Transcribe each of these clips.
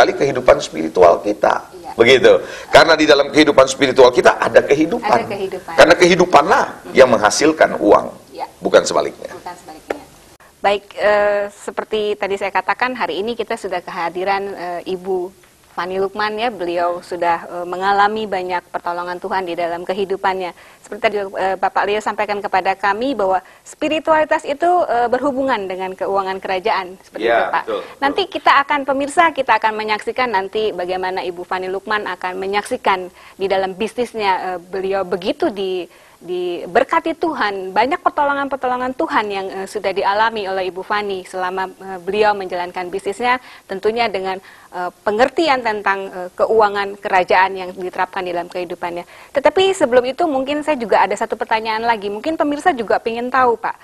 sekali kehidupan spiritual kita. Begitu. Karena di dalam kehidupan spiritual kita ada kehidupan. Karena kehidupanlah yang menghasilkan uang, bukan sebaliknya. Baik, seperti tadi saya katakan, hari ini kita sudah kehadiran Ibu Fanny Lukman ya. Beliau sudah mengalami banyak pertolongan Tuhan di dalam kehidupannya. Seperti tadi Bapak Leo sampaikan kepada kami bahwa spiritualitas itu berhubungan dengan keuangan kerajaan, seperti itu Pak. Betul. Nanti kita akan menyaksikan nanti bagaimana Ibu Fanny Lukman akan menyaksikan di dalam bisnisnya beliau begitu diberkati Tuhan, banyak pertolongan-pertolongan Tuhan yang sudah dialami oleh Ibu Fanny selama beliau menjalankan bisnisnya, tentunya dengan pengertian tentang keuangan kerajaan yang diterapkan dalam kehidupannya. Tetapi sebelum itu mungkin saya juga ada satu pertanyaan lagi, mungkin pemirsa juga ingin tahu Pak,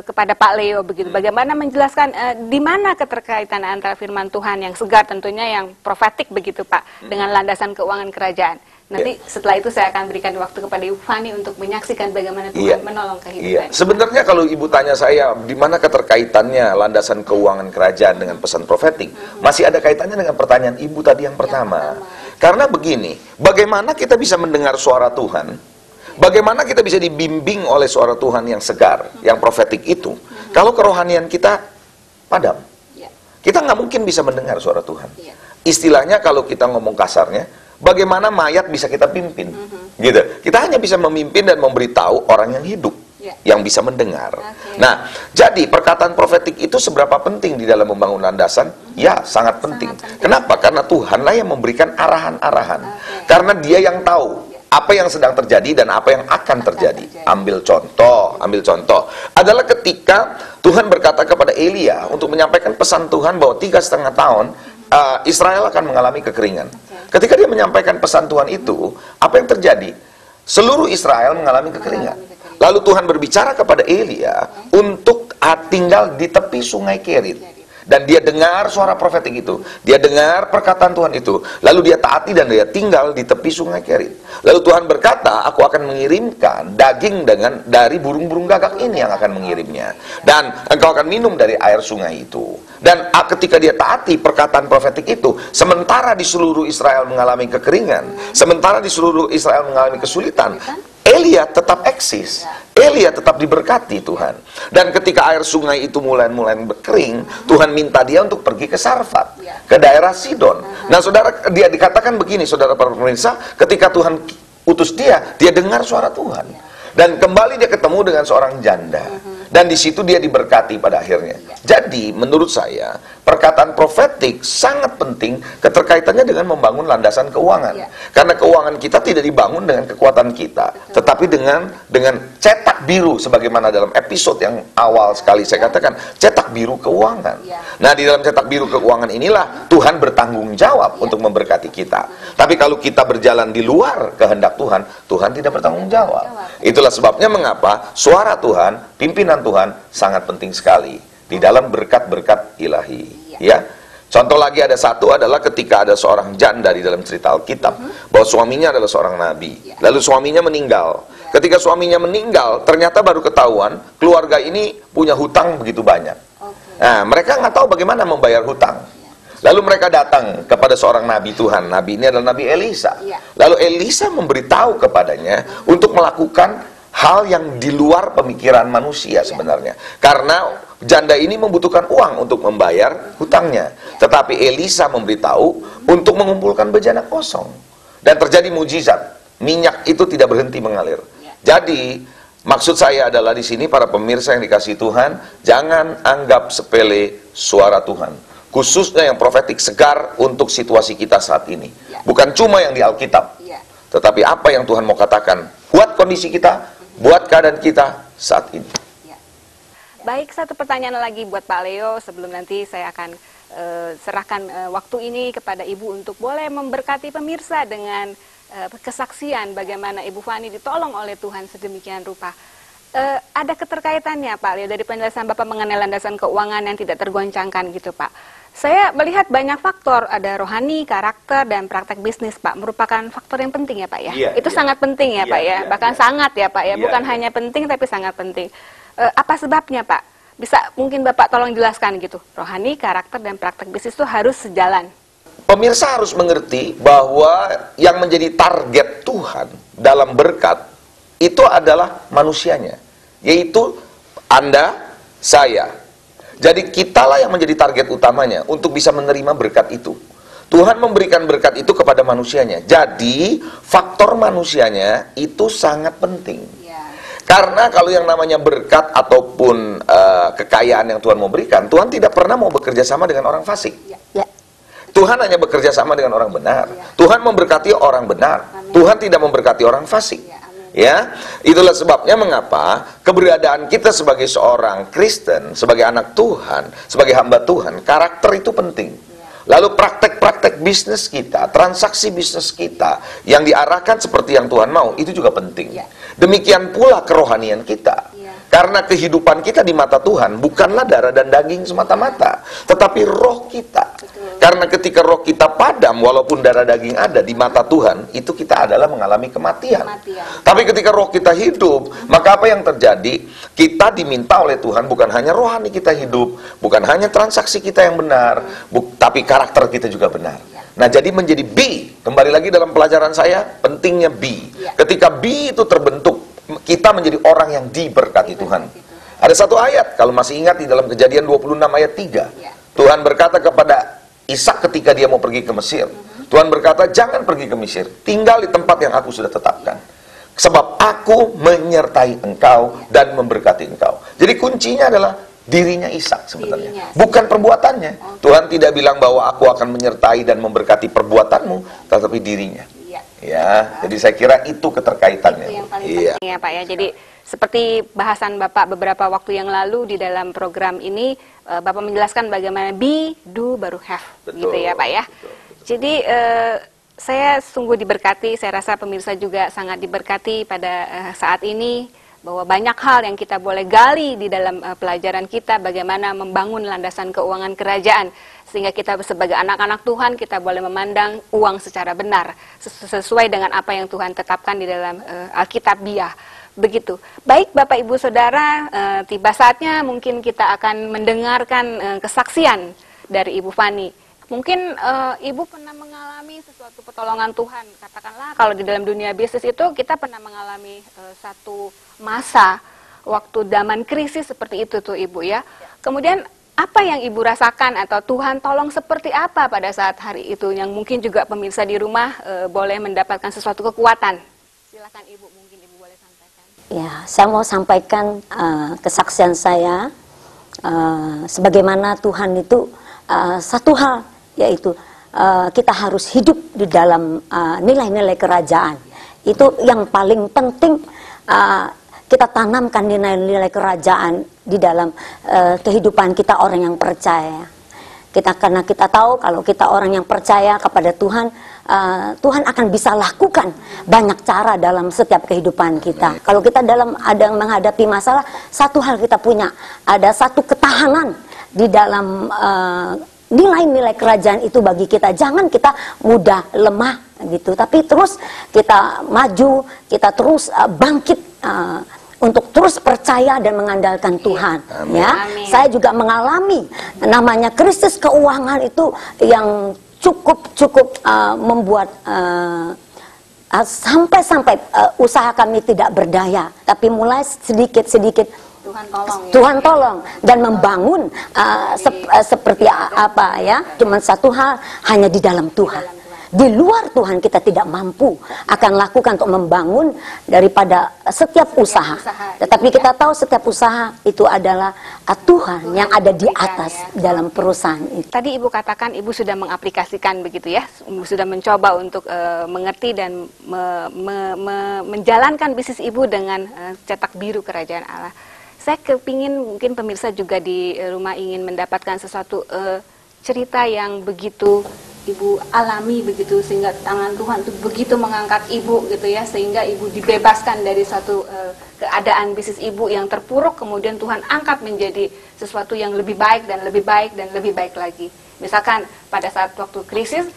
kepada Pak Leo begitu, bagaimana menjelaskan di mana keterkaitan antara firman Tuhan yang segar tentunya yang profetik begitu Pak, dengan landasan keuangan kerajaan. Nanti setelah itu saya akan berikan waktu kepada Ibu Fanny untuk menyaksikan bagaimana Tuhan menolong kehidupan. Sebenarnya kalau Ibu tanya saya, di mana keterkaitannya landasan keuangan kerajaan dengan pesan profetik, masih ada kaitannya dengan pertanyaan Ibu tadi yang pertama. Karena begini, bagaimana kita bisa mendengar suara Tuhan, bagaimana kita bisa dibimbing oleh suara Tuhan yang segar, yang profetik itu, kalau kerohanian kita padam. Kita nggak mungkin bisa mendengar suara Tuhan. Istilahnya kalau kita ngomong kasarnya, bagaimana mayat bisa kita pimpin, gitu. Kita hanya bisa memimpin dan memberitahu orang yang hidup, yang bisa mendengar. Nah, jadi perkataan profetik itu seberapa penting di dalam membangun landasan? Ya, sangat penting. Kenapa? Karena Tuhanlah yang memberikan arahan-arahan. Karena Dia yang tahu apa yang sedang terjadi dan apa yang akan terjadi. Ambil contoh adalah ketika Tuhan berkata kepada Elia untuk menyampaikan pesan Tuhan bahwa 3,5 tahun Israel akan mengalami kekeringan. Ketika dia menyampaikan pesan Tuhan itu, apa yang terjadi? Seluruh Israel mengalami kekeringan. Lalu Tuhan berbicara kepada Elia untuk tinggal di tepi sungai Kerit. Dan dia dengar suara profetik itu. Dia dengar perkataan Tuhan itu. Lalu dia taati dan dia tinggal di tepi sungai Kerit. Lalu Tuhan berkata, aku akan mengirimkan daging dari burung-burung gagak ini yang akan mengirimnya. Dan engkau akan minum dari air sungai itu. Dan ketika dia taati perkataan profetik itu, sementara di seluruh Israel mengalami kekeringan, sementara di seluruh Israel mengalami kesulitan, Elia tetap eksis. Elia tetap diberkati Tuhan. Dan ketika air sungai itu mulai berkering, Tuhan minta dia untuk pergi ke Sarfat, ke daerah Sidon. Nah, saudara, dia dikatakan begini, saudara para pemirsa, ketika Tuhan utus dia dengar suara Tuhan. Dan kembali dia ketemu dengan seorang janda. Dan di situ dia diberkati pada akhirnya. Jadi, menurut saya, perkataan profetik sangat penting keterkaitannya dengan membangun landasan keuangan. Karena keuangan kita tidak dibangun dengan kekuatan kita, tetapi dengan cetak biru, sebagaimana dalam episode yang awal sekali saya katakan, cetak biru keuangan. Nah, di dalam cetak biru keuangan inilah Tuhan bertanggung jawab untuk memberkati kita. Tapi kalau kita berjalan di luar kehendak Tuhan, Tuhan tidak bertanggung jawab. Itulah sebabnya mengapa suara Tuhan, pimpinan Tuhan sangat penting sekali di dalam berkat-berkat ilahi. Ya, contoh lagi adalah ketika ada seorang janda di dalam cerita Alkitab, bahwa suaminya adalah seorang nabi. Lalu suaminya meninggal. Ketika suaminya meninggal, ternyata baru ketahuan keluarga ini punya hutang begitu banyak. Nah, mereka nggak tahu bagaimana membayar hutang. Lalu mereka datang kepada seorang nabi Tuhan. Nabi ini adalah Nabi Elisa. Lalu Elisa memberitahu kepadanya untuk melakukan hal yang di luar pemikiran manusia sebenarnya. Karena janda ini membutuhkan uang untuk membayar hutangnya. Tetapi Elisa memberitahu untuk mengumpulkan bejana kosong. Dan terjadi mujizat. Minyak itu tidak berhenti mengalir. Jadi, maksud saya adalah di sini para pemirsa yang dikasihi Tuhan, jangan anggap sepele suara Tuhan. Khususnya yang profetik segar untuk situasi kita saat ini. Bukan cuma yang di Alkitab. Tetapi apa yang Tuhan mau katakan buat kondisi kita, buat keadaan kita saat ini. Baik, satu pertanyaan lagi buat Pak Leo sebelum nanti saya akan serahkan waktu ini kepada Ibu untuk boleh memberkati pemirsa dengan kesaksian bagaimana Ibu Fanny ditolong oleh Tuhan sedemikian rupa. Ada keterkaitannya Pak Leo dari penjelasan Bapak mengenai landasan keuangan yang tidak tergoncangkan gitu Pak. Saya melihat banyak faktor, ada rohani, karakter, dan praktek bisnis, Pak. Merupakan faktor yang penting ya, Pak ya? Itu sangat penting ya, Pak ya? Bahkan sangat ya, Pak ya? Bukan hanya penting, tapi sangat penting. Apa sebabnya, Pak? Bisa mungkin Bapak tolong jelaskan gitu. Rohani, karakter, dan praktek bisnis itu harus sejalan. pemirsa harus mengerti bahwa yang menjadi target Tuhan dalam berkat itu adalah manusianya, yaitu Anda, saya. Jadi kitalah yang menjadi target utamanya untuk bisa menerima berkat itu. Tuhan memberikan berkat itu kepada manusianya. Jadi faktor manusianya itu sangat penting. Karena kalau yang namanya berkat ataupun kekayaan yang Tuhan mau berikan, Tuhan tidak pernah mau bekerja sama dengan orang fasik. Tuhan hanya bekerja sama dengan orang benar. Tuhan memberkati orang benar. Tuhan tidak memberkati orang fasik. Ya, itulah sebabnya mengapa keberadaan kita sebagai seorang Kristen, sebagai anak Tuhan, sebagai hamba Tuhan, karakter itu penting. Lalu praktek-praktek bisnis kita, transaksi bisnis kita yang diarahkan seperti yang Tuhan mau, itu juga penting. Demikian pula kerohanian kita. Karena kehidupan kita di mata Tuhan bukanlah darah dan daging semata-mata, tetapi roh kita. Karena ketika roh kita padam, walaupun darah daging ada di mata Tuhan, itu kita adalah mengalami kematian. Tapi ketika roh kita hidup, maka apa yang terjadi? Kita diminta oleh Tuhan bukan hanya rohani kita hidup, bukan hanya transaksi kita yang benar, tapi karakter kita juga benar. Nah, jadi menjadi B, kembali lagi dalam pelajaran saya, pentingnya B. Ketika B itu terbentuk, kita menjadi orang yang diberkati Tuhan. Ada satu ayat, kalau masih ingat, di dalam Kejadian 26 ayat 3. Tuhan berkata kepada Ishak ketika dia mau pergi ke Mesir. Tuhan berkata, jangan pergi ke Mesir, tinggal di tempat yang aku sudah tetapkan. Sebab aku menyertai engkau dan memberkati engkau. Jadi kuncinya adalah dirinya Ishak sebenarnya. Bukan perbuatannya. Tuhan tidak bilang bahwa aku akan menyertai dan memberkati perbuatanmu, tetapi dirinya. Ya, jadi saya kira itu keterkaitannya. Itu yang paling penting ya Pak ya. Jadi seperti bahasan Bapak beberapa waktu yang lalu di dalam program ini, Bapak menjelaskan bagaimana be, do, baru have, gitu ya Pak ya. Jadi saya sungguh diberkati, saya rasa pemirsa juga sangat diberkati pada saat ini, bahwa banyak hal yang kita boleh gali di dalam pelajaran kita, bagaimana membangun landasan keuangan kerajaan. Sehingga kita sebagai anak-anak Tuhan, kita boleh memandang uang secara benar, sesuai dengan apa yang Tuhan tetapkan di dalam Alkitabiah. Begitu. Baik Bapak Ibu Saudara, tiba saatnya mungkin kita akan mendengarkan kesaksian dari Ibu Fani. Mungkin Ibu pernah mengalami sesuatu pertolongan Tuhan. Katakanlah kalau di dalam dunia bisnis itu kita pernah mengalami satu masa waktu zaman krisis seperti itu tuh Ibu ya. Kemudian apa yang Ibu rasakan atau Tuhan tolong seperti apa pada saat hari itu, yang mungkin juga pemirsa di rumah boleh mendapatkan sesuatu kekuatan. Silakan Ibu, mungkin Ibu boleh sampaikan. Ya, saya mau sampaikan kesaksian saya sebagaimana Tuhan itu satu hal, yaitu kita harus hidup di dalam nilai-nilai kerajaan. Itu yang paling penting, kita tanamkan nilai-nilai kerajaan di dalam kehidupan kita orang yang percaya. Karena kita tahu kalau kita orang yang percaya kepada Tuhan, Tuhan akan bisa lakukan banyak cara dalam setiap kehidupan kita. Kalau kita ada menghadapi masalah, satu hal kita punya, ada satu ketahanan di dalam nilai-nilai kerajaan itu bagi kita. Jangan kita mudah lemah gitu, tapi terus kita maju, kita terus bangkit untuk terus percaya dan mengandalkan Tuhan. Ya, saya juga mengalami namanya krisis keuangan itu yang cukup membuat sampai usaha kami tidak berdaya. Tapi mulai sedikit Tuhan tolong dan membangun seperti apa ya. Cuman satu hal, hanya di dalam Tuhan. Di luar Tuhan kita tidak mampu akan lakukan untuk membangun daripada setiap usaha. Tetapi kita tahu setiap usaha itu adalah Tuhan yang ada di atas dalam perusahaan itu. Tadi Ibu katakan Ibu sudah mengaplikasikan begitu ya, sudah mencoba untuk mengerti dan menjalankan bisnis Ibu dengan cetak biru kerajaan Allah. Saya kepingin mungkin pemirsa juga di rumah ingin mendapatkan sesuatu cerita yang begitu Ibu alami begitu, sehingga tangan Tuhan itu begitu mengangkat Ibu gitu ya, sehingga Ibu dibebaskan dari satu keadaan bisnis Ibu yang terpuruk, kemudian Tuhan angkat menjadi sesuatu yang lebih baik dan lebih baik dan lebih baik lagi. Misalkan pada saat waktu krisis,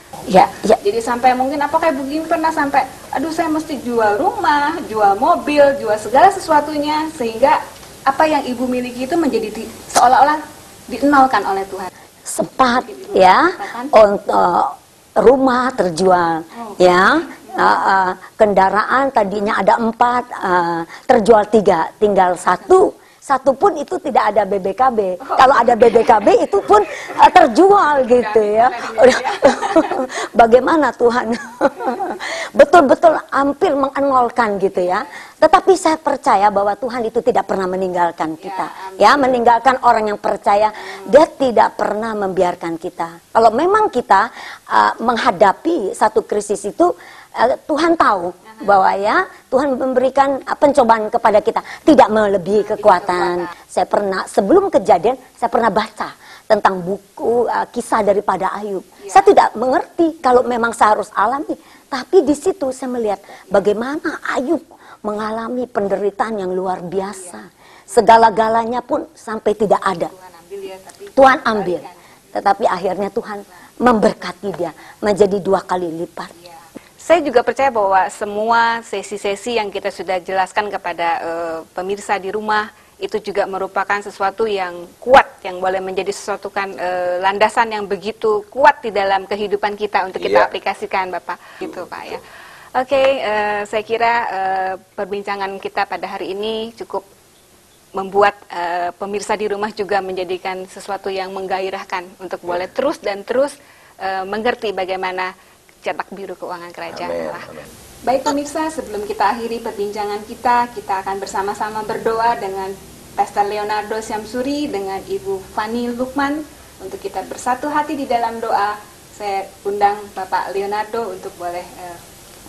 jadi sampai mungkin apakah Ibu Gim pernah sampai, aduh saya mesti jual rumah, jual mobil, jual segala sesuatunya, sehingga apa yang Ibu miliki itu menjadi seolah-olah dinolkan oleh Tuhan. Sempat ya, untuk rumah terjual, ya. Kendaraan tadinya ada 4, terjual 3, tinggal satu pun itu tidak ada BBKB. Kalau ada BBKB itu pun terjual gitu ya. Bagaimana Tuhan betul-betul hampir mengenolkan gitu ya. Tetapi saya percaya bahwa Tuhan itu tidak pernah meninggalkan kita. Ya, meninggalkan orang yang percaya, Dia tidak pernah membiarkan kita. Kalau memang kita menghadapi satu krisis itu, Tuhan tahu bahwa ya Tuhan memberikan pencobaan kepada kita tidak melebihi kekuatan. Saya pernah sebelum kejadian saya pernah baca tentang buku kisah daripada Ayub. Saya tidak mengerti kalau memang saya harus alami, tapi di situ saya melihat bagaimana Ayub mengalami penderitaan yang luar biasa. Segala-galanya pun sampai tidak ada. Tuhan ambil, tetapi akhirnya Tuhan memberkati dia menjadi 2 kali lipat. Saya juga percaya bahwa semua sesi-sesi yang kita sudah jelaskan kepada pemirsa di rumah itu juga merupakan sesuatu yang kuat, yang boleh menjadi sesuatu kan landasan yang begitu kuat di dalam kehidupan kita untuk kita aplikasikan, Bapak. Gitu, Pak ya. Oke, saya kira perbincangan kita pada hari ini cukup membuat pemirsa di rumah juga menjadikan sesuatu yang menggairahkan untuk boleh terus dan terus mengerti bagaimana cetak biru keuangan kerajaan Allah. Baik pemirsa, sebelum kita akhiri perbincangan kita akan bersama-sama berdoa dengan Pastor Leonardo Syamsuri dengan Ibu Fanny Lukman untuk kita bersatu hati di dalam doa. Saya undang Bapak Leonardo untuk boleh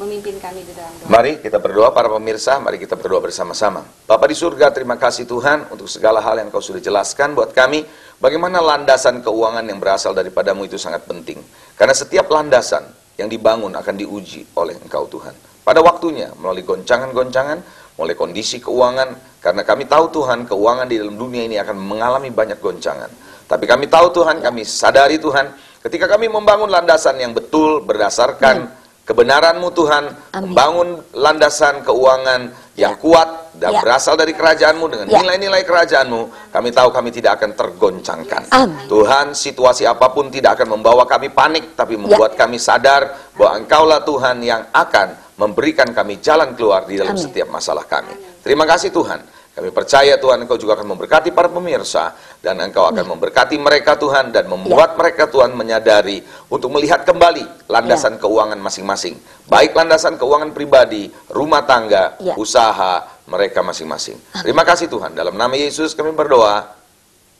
memimpin kami di dalam doa. Mari kita berdoa para pemirsa, mari kita berdoa bersama-sama. Bapa di surga, terima kasih Tuhan untuk segala hal yang Kau sudah jelaskan buat kami. Bagaimana landasan keuangan yang berasal daripadamu itu sangat penting. Karena setiap landasan yang dibangun akan diuji oleh Engkau Tuhan. Pada waktunya, melalui goncangan-goncangan, melalui kondisi keuangan, karena kami tahu Tuhan, keuangan di dalam dunia ini akan mengalami banyak goncangan. Tapi kami tahu Tuhan, kami sadari Tuhan, ketika kami membangun landasan yang betul berdasarkan kebenaran-Mu Tuhan, membangun landasan keuangan yang kuat dan berasal dari kerajaan-Mu dengan nilai-nilai kerajaan-Mu, kami tahu kami tidak akan tergoncangkan. Tuhan, situasi apapun tidak akan membawa kami panik, tapi membuat kami sadar bahwa Engkaulah Tuhan yang akan memberikan kami jalan keluar di dalam setiap masalah kami. Terima kasih Tuhan. Kami percaya Tuhan Engkau juga akan memberkati para pemirsa, dan Engkau akan memberkati mereka Tuhan, dan membuat mereka Tuhan menyadari untuk melihat kembali landasan keuangan masing-masing. Baik landasan keuangan pribadi, rumah tangga, usaha mereka masing-masing. Terima kasih Tuhan. Dalam nama Yesus kami berdoa.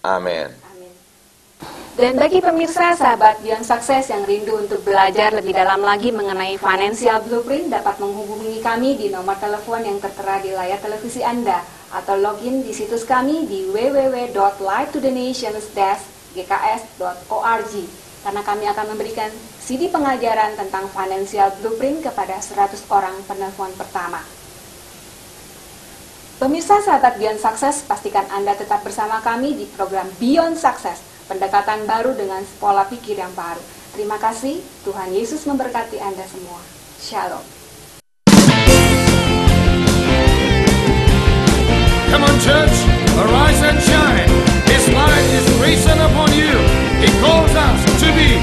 Amin. Dan bagi pemirsa, sahabat Beyond Success yang rindu untuk belajar lebih dalam lagi mengenai Financial Blueprint, dapat menghubungi kami di nomor telepon yang tertera di layar televisi Anda, atau login di situs kami di www.lightthenation-gks.org, karena kami akan memberikan CD pengajaran tentang Financial Blueprint kepada 100 orang penelpon pertama. Pemirsa sahabat Beyond Success, pastikan Anda tetap bersama kami di program Beyond Success, pendekatan baru dengan pola pikir yang baru. Terima kasih, Tuhan Yesus memberkati Anda semua. Shalom. Come on church, arise and shine. His light is risen upon you. He calls us to be